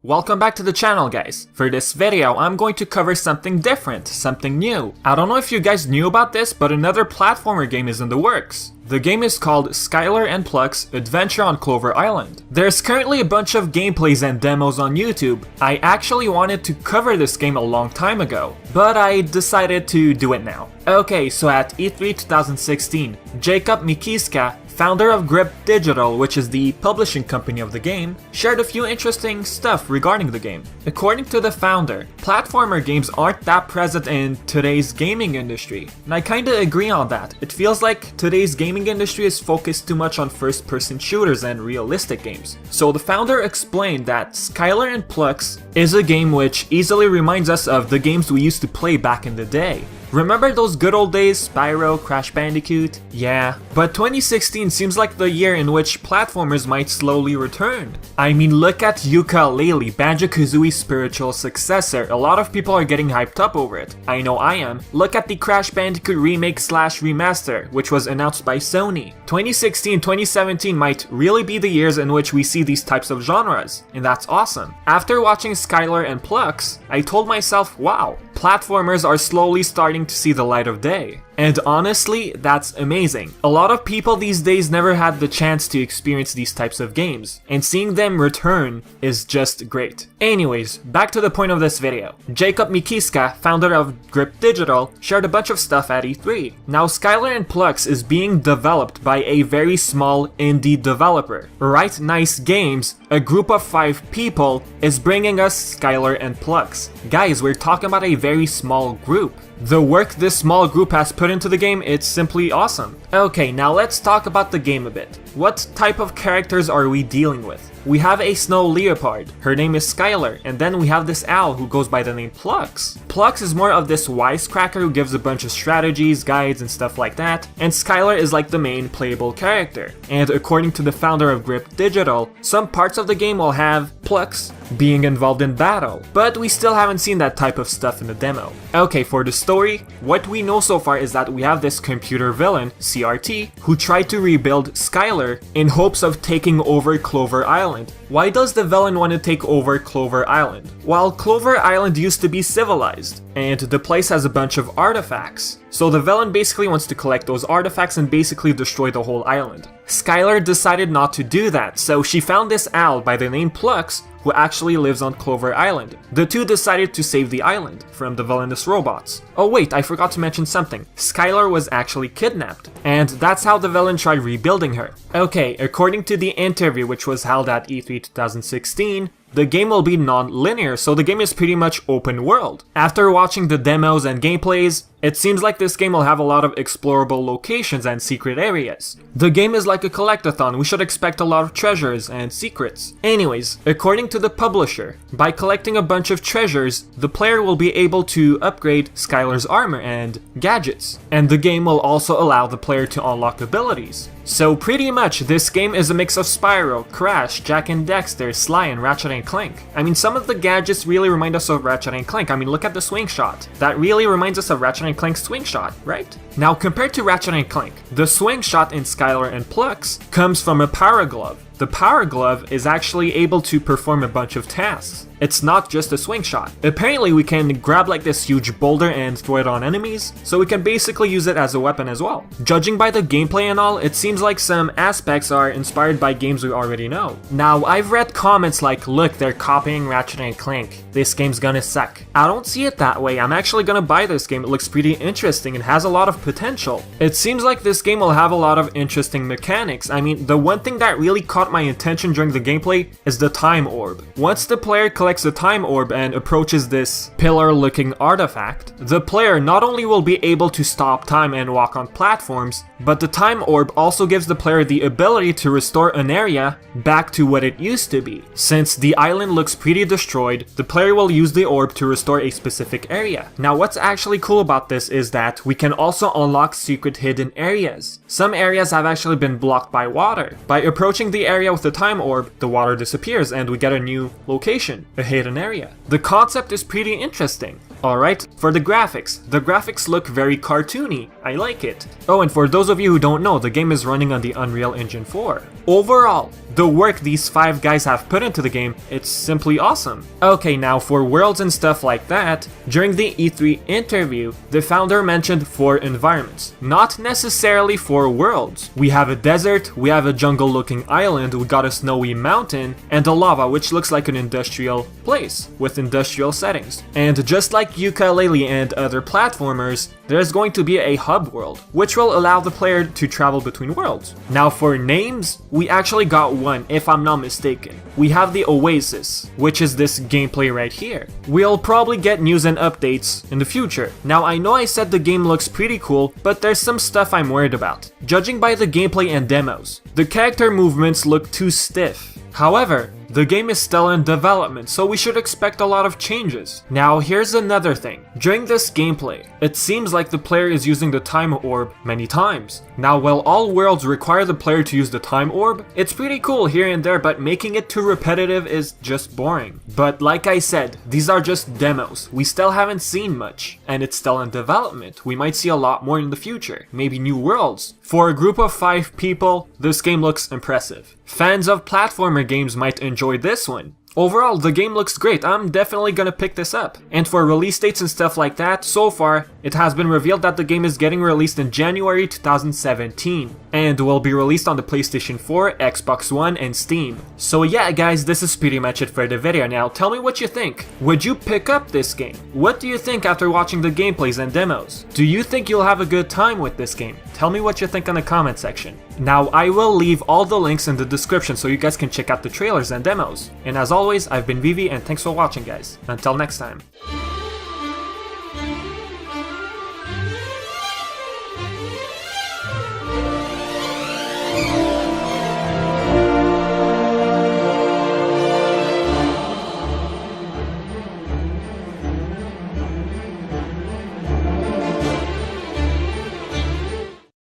Welcome back to the channel, guys. For this video, I'm going to cover something different, something new. I don't know if you guys knew about this, but another platformer game is in the works. The game is called Skylar and Plux Adventure on Clover Island. There's currently a bunch of gameplays and demos on YouTube. I actually wanted to cover this game a long time ago, but I decided to do it now. Okay, so at E3 2016, Jacob Mikiska, founder of Grip Digital, which is the publishing company of the game, shared a few interesting stuff regarding the game. According to the founder, platformer games aren't that present in today's gaming industry, and I kinda agree on that. It feels like today's gaming industry is focused too much on first-person shooters and realistic games. So the founder explained that Skylar and Plux is a game which easily reminds us of the games we used to play back in the day. Remember those good old days, Spyro, Crash Bandicoot? Yeah, but 2016 seems like the year in which platformers might slowly return. I mean, look at Yooka-Laylee, Banjo-Kazooie's spiritual successor. A lot of people are getting hyped up over it. I know I am. Look at the Crash Bandicoot remake slash remaster, which was announced by Sony. 2016-2017 might really be the years in which we see these types of genres, and that's awesome. After watching Skylar and Plux, I told myself, wow, platformers are slowly starting to see the light of day. And honestly, that's amazing. A lot of people these days never had the chance to experience these types of games, and seeing them return is just great. Anyways, back to the point of this video. Jacob Mikiska, founder of Grip Digital, shared a bunch of stuff at E3. Now, Skylar and Plux is being developed by a very small indie developer. Right Nice Games, a group of 5 people, is bringing us Skylar and Plux. Guys, we're talking about a very small group. The work this small group has put into the game, it's simply awesome. Okay, now let's talk about the game a bit. What type of characters are we dealing with? We have a snow leopard, her name is Skylar, and then we have this owl who goes by the name Plux. Plux is more of this wisecracker who gives a bunch of strategies, guides, and stuff like that, and Skylar is like the main playable character. And according to the founder of Grip Digital, some parts of the game will have Plux being involved in battle, but we still haven't seen that type of stuff in the demo. Okay, for the story, what we know so far is that we have this computer villain, CRT, who tried to rebuild Skylar in hopes of taking over Clover Island. Why does the villain want to take over Clover Island? Well, Clover Island used to be civilized, and the place has a bunch of artifacts. So the villain basically wants to collect those artifacts and basically destroy the whole island. Skylar decided not to do that, so she found this owl by the name Plux, who actually lives on Clover Island. The two decided to save the island from the villainous robots. Oh wait, I forgot to mention something. Skylar was actually kidnapped, and that's how the villain tried rebuilding her. Okay, according to the interview which was held at E3 2016, the game will be non-linear, so the game is pretty much open world. After watching the demos and gameplays, it seems like this game will have a lot of explorable locations and secret areas. The game is like a collectathon, we should expect a lot of treasures and secrets. Anyways, according to the publisher, by collecting a bunch of treasures, the player will be able to upgrade Skylar's armor and gadgets, and the game will also allow the player to unlock abilities. So pretty much, this game is a mix of Spyro, Crash, Jak and Daxter, Sly, and Ratchet and Clank. I mean, some of the gadgets really remind us of Ratchet and Clank. I mean, look at the swing shot. That really reminds us of Ratchet and Clank's swing shot, right? Now, compared to Ratchet and Clank, the swing shot in Skylar and Plux comes from a power glove. The power glove is actually able to perform a bunch of tasks. It's not just a swing shot. Apparently we can grab like this huge boulder and throw it on enemies, so we can basically use it as a weapon as well. Judging by the gameplay and all, it seems like some aspects are inspired by games we already know. Now, I've read comments like, look, they're copying Ratchet and Clank. This game's gonna suck. I don't see it that way. I'm actually gonna buy this game. It looks pretty interesting and has a lot of potential. It seems like this game will have a lot of interesting mechanics. I mean, the one thing that really caught my attention during the gameplay is the time orb. Once the player collects the time orb and approaches this pillar-looking artifact, the player not only will be able to stop time and walk on platforms, but the time orb also gives the player the ability to restore an area back to what it used to be. Since the island looks pretty destroyed, the player will use the orb to restore a specific area. Now, what's actually cool about this is that we can also unlock secret hidden areas. Some areas have actually been blocked by water. By approaching the area with the time orb, the water disappears and we get a new location, a hidden area. The concept is pretty interesting. Alright, for the graphics look very cartoony. I like it. Oh, and for those of you who don't know, the game is running on the Unreal Engine 4. Overall, the work these 5 guys have put into the game, it's simply awesome. Okay, now for worlds and stuff like that, during the E3 interview, the founder mentioned 4 environments, not necessarily 4 worlds. We have a desert, we have a jungle-looking island, we got a snowy mountain, and a lava which looks like an industrial place with industrial settings. And just like Yooka-Laylee and other platformers, there's going to be a hub world, which will allow the player to travel between worlds. Now for names, we actually got one, if I'm not mistaken. We have the Oasis, which is this gameplay right here. We'll probably get news and updates in the future. Now I know I said the game looks pretty cool, but there's some stuff I'm worried about. Judging by the gameplay and demos, the character movements look too stiff. However, the game is still in development, so we should expect a lot of changes. Now here's another thing. During this gameplay, it seems like the player is using the time orb many times. Now while all worlds require the player to use the time orb, it's pretty cool here and there, but making it too repetitive is just boring. But like I said, these are just demos. We still haven't seen much, and it's still in development. We might see a lot more in the future, maybe new worlds. For a group of 5 people, this game looks impressive. Fans of platformer games might enjoy this one. Overall, the game looks great. I'm definitely gonna pick this up. And for release dates and stuff like that, so far, it has been revealed that the game is getting released in January 2017 and will be released on the PlayStation 4, Xbox One, and Steam. So yeah guys, this is pretty much it for the video. Now tell me what you think. Would you pick up this game? What do you think after watching the gameplays and demos? Do you think you'll have a good time with this game? Tell me what you think in the comment section. Now I will leave all the links in the description so you guys can check out the trailers and demos. And as always, I've been Vivi and thanks for watching guys. Until next time.